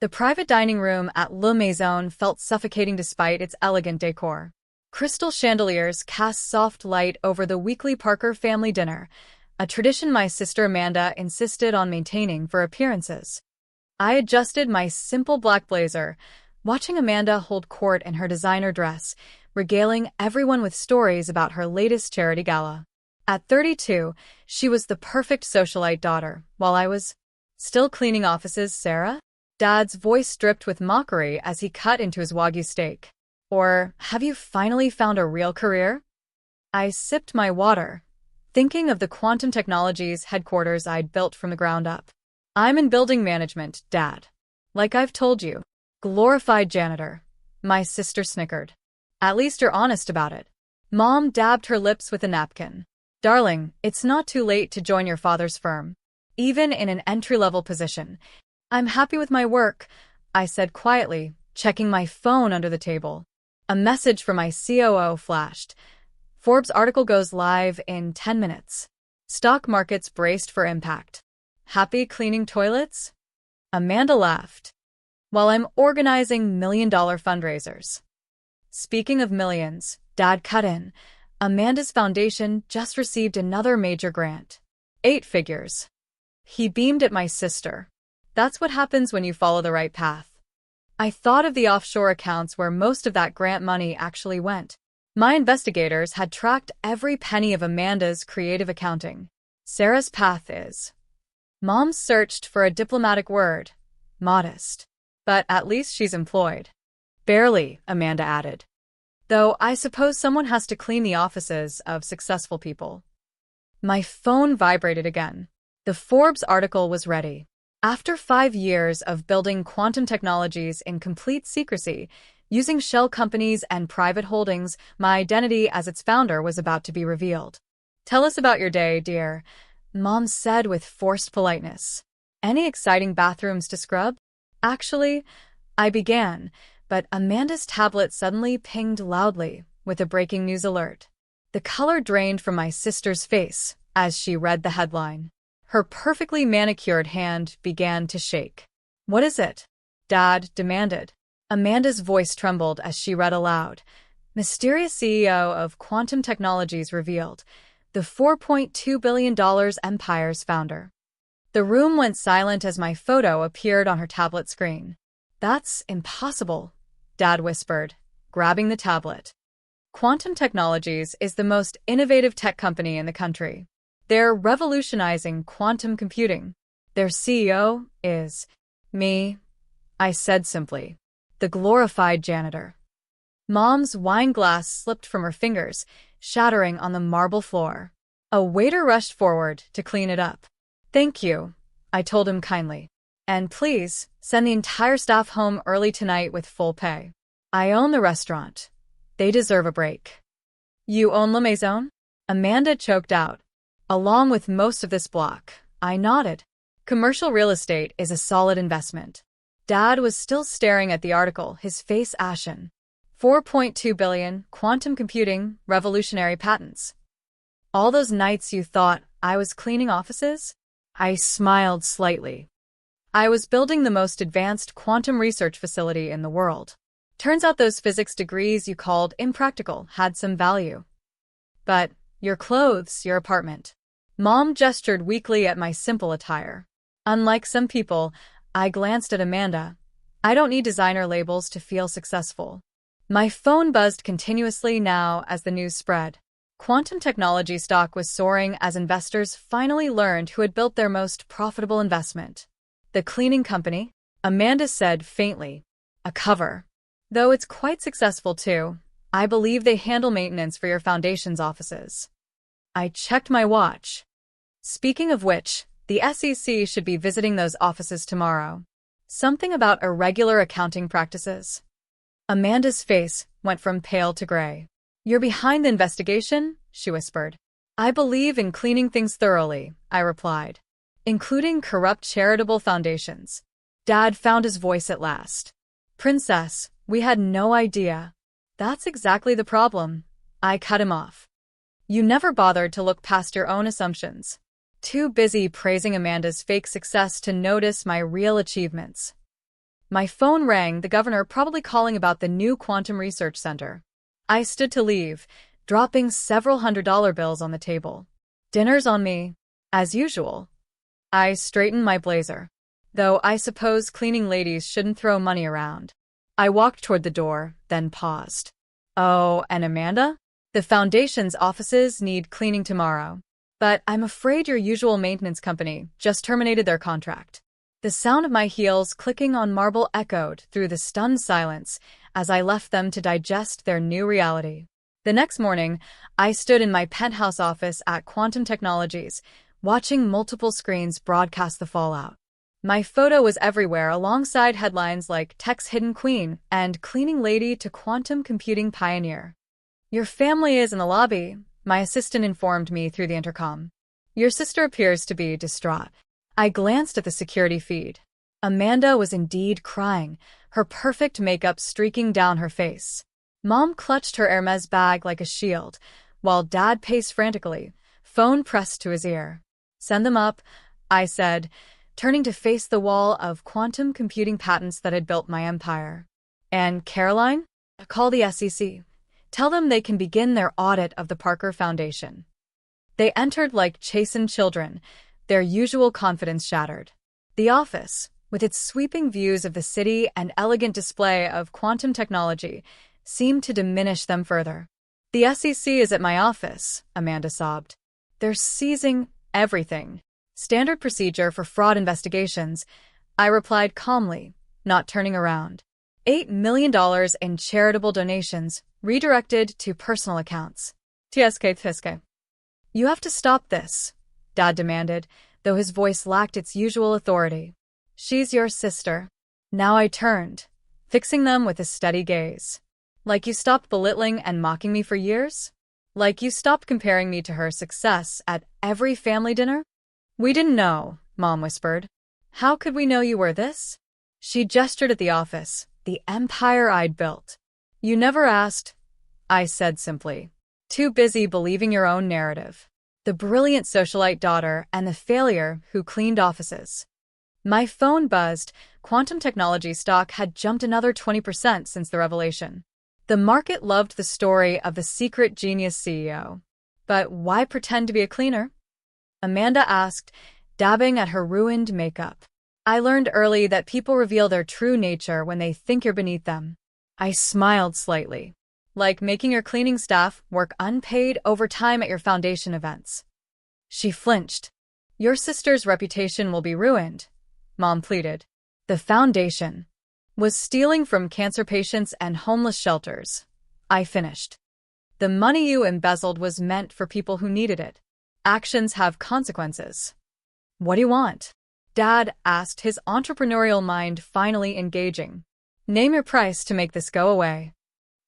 The private dining room at La Maison felt suffocating despite its elegant decor. Crystal chandeliers cast soft light over the weekly Parker family dinner, a tradition my sister Amanda insisted on maintaining for appearances. I adjusted my simple black blazer, watching Amanda hold court in her designer dress, regaling everyone with stories about her latest charity gala. At 32, she was the perfect socialite daughter, while I was still cleaning offices. Sarah? Dad's voice dripped with mockery as he cut into his wagyu steak. Or, have you finally found a real career? I sipped my water, thinking of the quantum technologies headquarters I'd built from the ground up. I'm in building management, Dad. Like I've told you. Glorified janitor. My sister snickered. At least you're honest about it. Mom dabbed her lips with a napkin. Darling, it's not too late to join your father's firm. Even in an entry-level position. I'm happy with my work, I said quietly, checking my phone under the table. A message from my COO flashed. Forbes article goes live in 10 minutes. Stock markets braced for impact. Happy cleaning toilets? Amanda laughed. While I'm organizing million-dollar fundraisers. Speaking of millions, Dad cut in. Amanda's foundation just received another major grant. 8 figures. He beamed at my sister. That's what happens when you follow the right path. I thought of the offshore accounts where most of that grant money actually went. My investigators had tracked every penny of Amanda's creative accounting. Sarah's path is. Mom searched for a diplomatic word. Modest. But at least she's employed. Barely, Amanda added. Though I suppose someone has to clean the offices of successful people. My phone vibrated again. The Forbes article was ready. After 5 years of building quantum technologies in complete secrecy, using shell companies and private holdings, my identity as its founder was about to be revealed. Tell us about your day, dear, Mom said with forced politeness. Any exciting bathrooms to scrub? Actually, I began, but Amanda's tablet suddenly pinged loudly with a breaking news alert. The color drained from my sister's face as she read the headline. Her perfectly manicured hand began to shake. What is it? Dad demanded. Amanda's voice trembled as she read aloud. Mysterious CEO of Quantum Technologies revealed. The $4.2 billion empire's founder. The room went silent as my photo appeared on her tablet screen. That's impossible, Dad whispered, grabbing the tablet. Quantum Technologies is the most innovative tech company in the country. They're revolutionizing quantum computing. Their CEO is me, I said simply. The glorified janitor. Mom's wine glass slipped from her fingers, shattering on the marble floor. A waiter rushed forward to clean it up. Thank you, I told him kindly. And please, send the entire staff home early tonight with full pay. I own the restaurant. They deserve a break. You own La Maison? Amanda choked out. Along with most of this block, I nodded. Commercial real estate is a solid investment. Dad was still staring at the article, his face ashen. 4.2 billion, quantum computing, revolutionary patents. All those nights you thought I was cleaning offices? I smiled slightly. I was building the most advanced quantum research facility in the world. Turns out those physics degrees you called impractical had some value. But your clothes, your apartment. Mom gestured weakly at my simple attire. Unlike some people, I glanced at Amanda. I don't need designer labels to feel successful. My phone buzzed continuously now as the news spread. Quantum technology stock was soaring as investors finally learned who had built their most profitable investment. The cleaning company? Amanda said faintly. A cover. Though it's quite successful too. I believe they handle maintenance for your foundation's offices. I checked my watch. Speaking of which, the SEC should be visiting those offices tomorrow. Something about irregular accounting practices. Amanda's face went from pale to gray. You're behind the investigation? She whispered. I believe in cleaning things thoroughly, I replied. Including corrupt charitable foundations. Dad found his voice at last. Princess, we had no idea. That's exactly the problem. I cut him off. You never bothered to look past your own assumptions. Too busy praising Amanda's fake success to notice my real achievements. My phone rang, the governor probably calling about the new quantum research center. I stood to leave, dropping several $100 bills on the table. Dinner's on me, as usual. I straightened my blazer. Though I suppose cleaning ladies shouldn't throw money around. I walked toward the door, then paused. Oh, and Amanda? The foundation's offices need cleaning tomorrow. But I'm afraid your usual maintenance company just terminated their contract. The sound of my heels clicking on marble echoed through the stunned silence as I left them to digest their new reality. The next morning, I stood in my penthouse office at Quantum Technologies, watching multiple screens broadcast the fallout. My photo was everywhere alongside headlines like Tech's Hidden Queen and Cleaning Lady to Quantum Computing Pioneer. Your family is in the lobby, my assistant informed me through the intercom. Your sister appears to be distraught. I glanced at the security feed. Amanda was indeed crying, her perfect makeup streaking down her face. Mom clutched her Hermes bag like a shield, while Dad paced frantically, phone pressed to his ear. Send them up, I said, turning to face the wall of quantum computing patents that had built my empire. And Caroline? Call the SEC. Tell them they can begin their audit of the Parker Foundation. They entered like chastened children, their usual confidence shattered. The office, with its sweeping views of the city and elegant display of quantum technology, seemed to diminish them further. The SEC is at my office, Amanda sobbed. They're seizing everything. Standard procedure for fraud investigations, I replied calmly, not turning around. $8 million in charitable donations, redirected to personal accounts. TSK. You have to stop this, Dad demanded, though his voice lacked its usual authority. She's your sister. Now I turned, fixing them with a steady gaze. Like you stopped belittling and mocking me for years? Like you stopped comparing me to her success at every family dinner? We didn't know, Mom whispered. How could we know you were this? She gestured at the office, the empire I'd built. You never asked, I said simply. Too busy believing your own narrative. The brilliant socialite daughter and the failure who cleaned offices. My phone buzzed. Quantum technology stock had jumped another 20% since the revelation. The market loved the story of the secret genius CEO. But why pretend to be a cleaner? Amanda asked, dabbing at her ruined makeup. I learned early that people reveal their true nature when they think you're beneath them. I smiled slightly. Like making your cleaning staff work unpaid overtime at your foundation events. She flinched. Your sister's reputation will be ruined, Mom pleaded. The foundation was stealing from cancer patients and homeless shelters, I finished. The money you embezzled was meant for people who needed it. Actions have consequences. What do you want? Dad asked, his entrepreneurial mind finally engaging. Name your price to make this go away.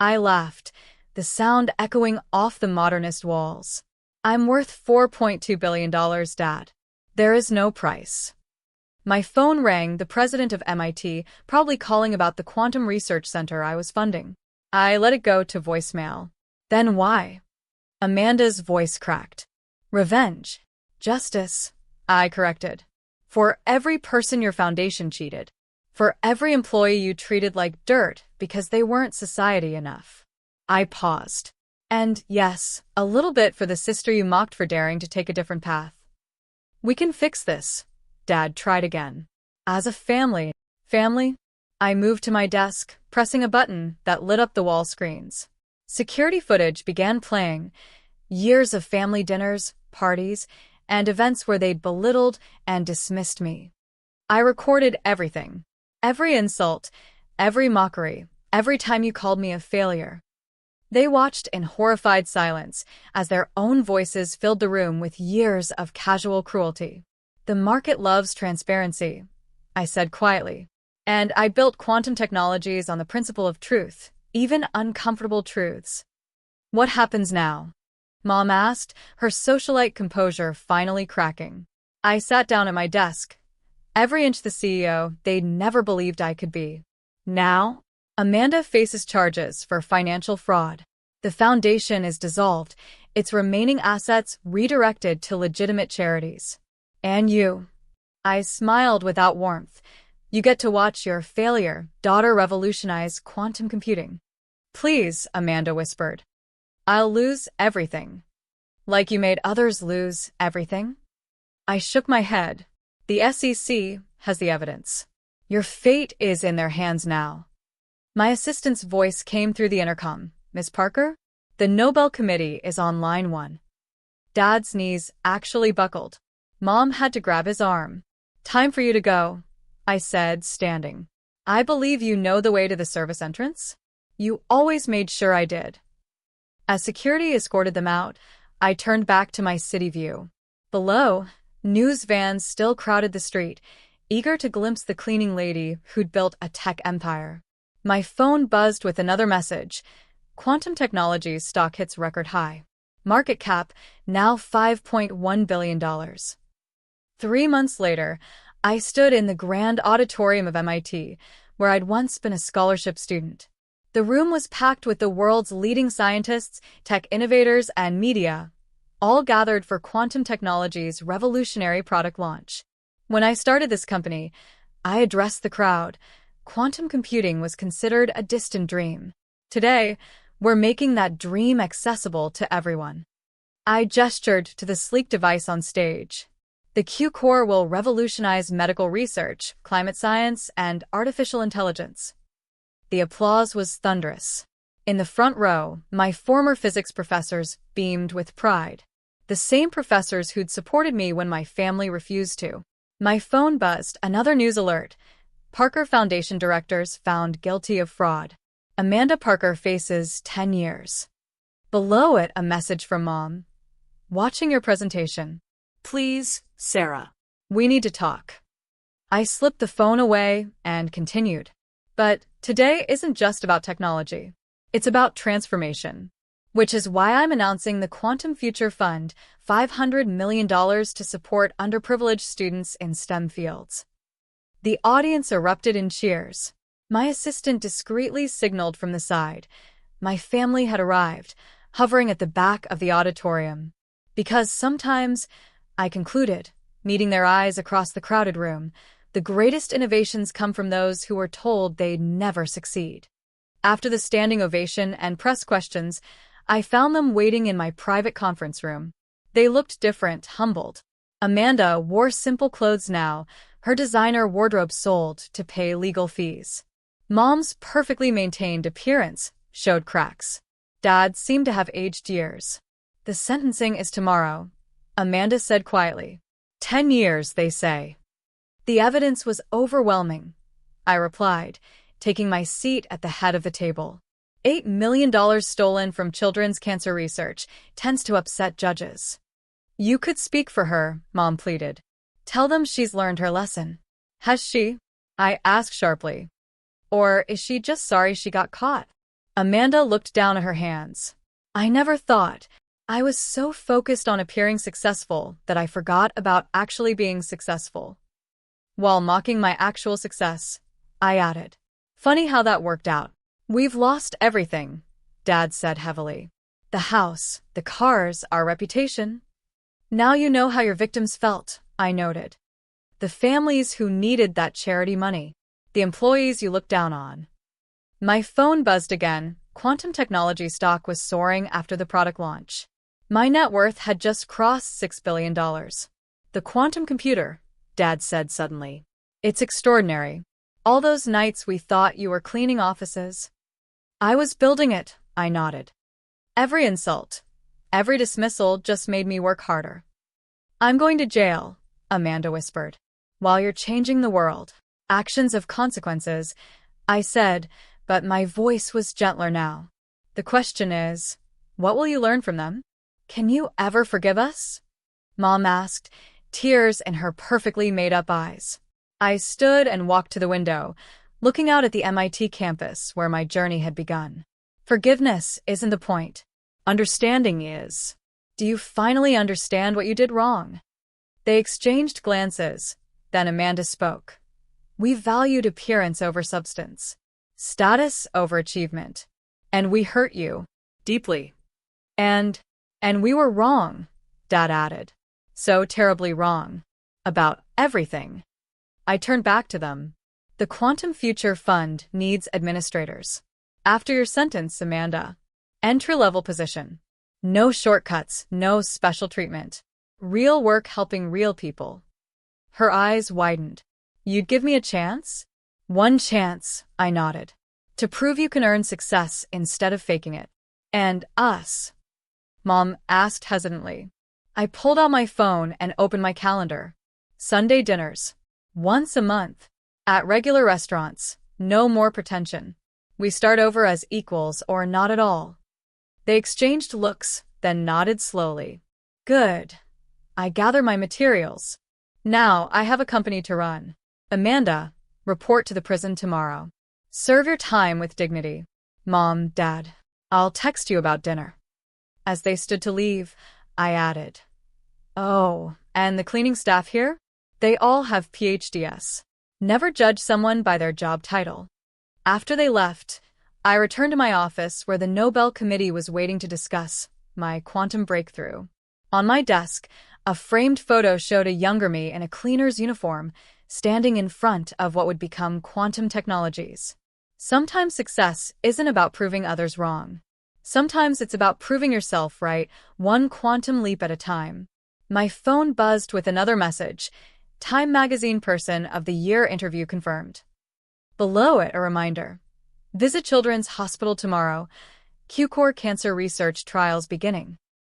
I laughed, the sound echoing off the modernist walls. I'm worth $4.2 billion, Dad. There is no price. My phone rang, the president of MIT, probably calling about the quantum research center I was funding. I let it go to voicemail. Then why? Amanda's voice cracked. Revenge. Justice, I corrected. For every person your foundation cheated. For every employee you treated like dirt because they weren't society enough. I paused. And yes, a little bit for the sister you mocked for daring to take a different path. We can fix this, Dad tried again. As a family, I moved to my desk, pressing a button that lit up the wall screens. Security footage began playing. Years of family dinners, parties, and events where they'd belittled and dismissed me. I recorded everything. Every insult, every mockery, every time you called me a failure. They watched in horrified silence as their own voices filled the room with years of casual cruelty. The market loves transparency, I said quietly. And I built quantum technologies on the principle of truth, even uncomfortable truths. What happens now? Mom asked, her socialite composure finally cracking. I sat down at my desk. Every inch the CEO they'd never believed I could be. Now, Amanda faces charges for financial fraud. The foundation is dissolved, its remaining assets redirected to legitimate charities. And you? I smiled without warmth. You get to watch your failure daughter revolutionize quantum computing. Please, Amanda whispered. I'll lose everything. Like you made others lose everything? I shook my head. The SEC has the evidence. Your fate is in their hands now. My assistant's voice came through the intercom. Miss Parker? The Nobel Committee is on line 1. Dad's knees actually buckled. Mom had to grab his arm. Time for you to go, I said, standing. I believe you know the way to the service entrance? You always made sure I did. As security escorted them out, I turned back to my city view. Below, news vans still crowded the street, eager to glimpse the cleaning lady who'd built a tech empire. My phone buzzed with another message. Quantum Technologies stock hits record high. Market cap, now $5.1 billion. 3 months later, I stood in the grand auditorium of MIT, where I'd once been a scholarship student. The room was packed with the world's leading scientists, tech innovators, and media, all gathered for Quantum Technologies' revolutionary product launch. When I started this company, I addressed the crowd. Quantum computing was considered a distant dream. Today, we're making that dream accessible to everyone. I gestured to the sleek device on stage. The Q-Core will revolutionize medical research, climate science, and artificial intelligence. The applause was thunderous. In the front row, my former physics professors beamed with pride. The same professors who'd supported me when my family refused to. My phone buzzed, another news alert. Parker Foundation directors found guilty of fraud. Amanda Parker faces 10 years. Below it, a message from Mom. Watching your presentation. Please, Sarah. We need to talk. I slipped the phone away and continued. But today isn't just about technology. It's about transformation. Which is why I'm announcing the Quantum Future Fund, $500 million to support underprivileged students in STEM fields. The audience erupted in cheers. My assistant discreetly signaled from the side. My family had arrived, hovering at the back of the auditorium. Because sometimes, I concluded, meeting their eyes across the crowded room, the greatest innovations come from those who were told they'd never succeed. After the standing ovation and press questions, I found them waiting in my private conference room. They looked different, humbled. Amanda wore simple clothes now, her designer wardrobe sold to pay legal fees. Mom's perfectly maintained appearance showed cracks. Dad seemed to have aged years. The sentencing is tomorrow, Amanda said quietly. 10 years, they say. The evidence was overwhelming, I replied, taking my seat at the head of the table. $8 million stolen from children's cancer research tends to upset judges. You could speak for her, Mom pleaded. Tell them she's learned her lesson. Has she? I asked sharply. Or is she just sorry she got caught? Amanda looked down at her hands. I never thought. I was so focused on appearing successful that I forgot about actually being successful. While mocking my actual success, I added. Funny how that worked out. We've lost everything, Dad said heavily. The house, the cars, our reputation. Now you know how your victims felt, I noted. The families who needed that charity money. The employees you looked down on. My phone buzzed again. Quantum technology stock was soaring after the product launch. My net worth had just crossed $6 billion. The quantum computer, Dad said suddenly. It's extraordinary. All those nights we thought you were cleaning offices. I was building it, I nodded. Every insult, every dismissal just made me work harder. I'm going to jail, Amanda whispered. While you're changing the world. Actions have consequences, I said, but my voice was gentler now. The question is, what will you learn from them? Can you ever forgive us? Mom asked, tears in her perfectly made-up eyes. I stood and walked to the window, looking out at the MIT campus where my journey had begun. Forgiveness isn't the point. Understanding is. Do you finally understand what you did wrong? They exchanged glances. Then Amanda spoke. We valued appearance over substance, status over achievement, and we hurt you deeply. And we were wrong, Dad added. So terribly wrong. About everything. I turned back to them. The Quantum Future Fund needs administrators. After your sentence, Amanda. Entry-level position. No shortcuts, no special treatment. Real work helping real people. Her eyes widened. You'd give me a chance? One chance, I nodded. To prove you can earn success instead of faking it. And us? Mom asked hesitantly. I pulled out my phone and opened my calendar. Sunday dinners. Once a month. At regular restaurants. No more pretension. We start over as equals or not at all. They exchanged looks, then nodded slowly. Good. I gather my materials. Now I have a company to run. Amanda, report to the prison tomorrow. Serve your time with dignity. Mom, Dad, I'll text you about dinner. As they stood to leave, I added, oh, and the cleaning staff here? They all have PhDs. Never judge someone by their job title. After they left, I returned to my office where the Nobel Committee was waiting to discuss my quantum breakthrough. On my desk, a framed photo showed a younger me in a cleaner's uniform, standing in front of what would become quantum technologies. Sometimes success isn't about proving others wrong. Sometimes it's about proving yourself right, one quantum leap at a time. My phone buzzed with another message. Time Magazine Person of the Year interview confirmed. Below it, a reminder. Visit Children's Hospital tomorrow. Q-Core cancer research trials beginning.